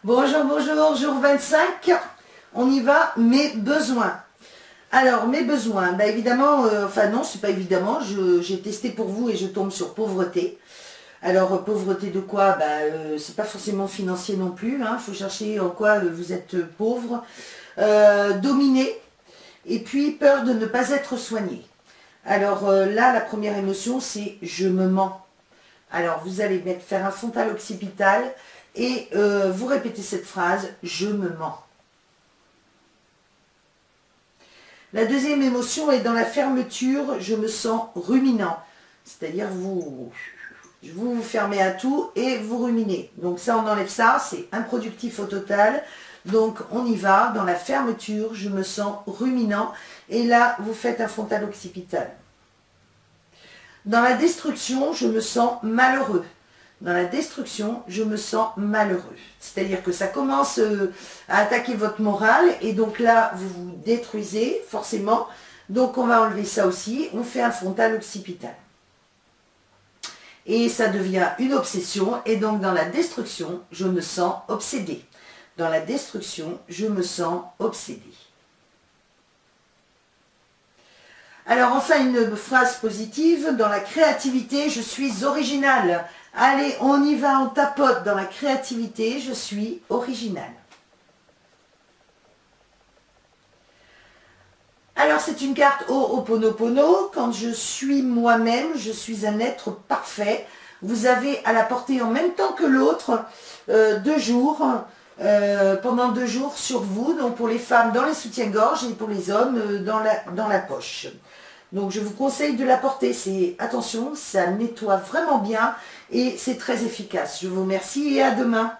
Bonjour, bonjour, jour 25, on y va, mes besoins. Alors, mes besoins, bah évidemment, enfin non, c'est pas évidemment, j'ai testé pour vous et je tombe sur pauvreté. Alors, pauvreté de quoi? C'est pas forcément financier non plus, il faut chercher en quoi vous êtes pauvre. Dominé, et puis peur de ne pas être soigné. Alors là, la première émotion, c'est je me mens. Alors, vous allez faire un frontal occipital et vous répétez cette phrase, je me mens. La deuxième émotion est dans la fermeture, je me sens ruminant. C'est-à-dire, vous vous fermez à tout et vous ruminez. Donc ça, on enlève ça, c'est improductif au total. Donc on y va, dans la fermeture, je me sens ruminant. Et là, vous faites un frontal occipital. Dans la destruction, je me sens malheureux. Dans la destruction, je me sens malheureux. C'est-à-dire que ça commence à attaquer votre morale et donc là, vous vous détruisez forcément. Donc on va enlever ça aussi. On fait un frontal occipital. Et ça devient une obsession. Et donc dans la destruction, je me sens obsédé. Dans la destruction, je me sens obsédé. Alors enfin une phrase positive, dans la créativité, je suis original. Allez, on y va, on tapote dans la créativité, je suis original. Alors c'est une carte Ho'oponopono, quand je suis moi-même, je suis un être parfait. Vous avez à la portée en même temps que l'autre 2 jours, pendant 2 jours sur vous, donc pour les femmes dans les soutiens-gorge et pour les hommes dans la poche. Donc je vous conseille de la porter, attention, ça nettoie vraiment bien et c'est très efficace. Je vous remercie et à demain.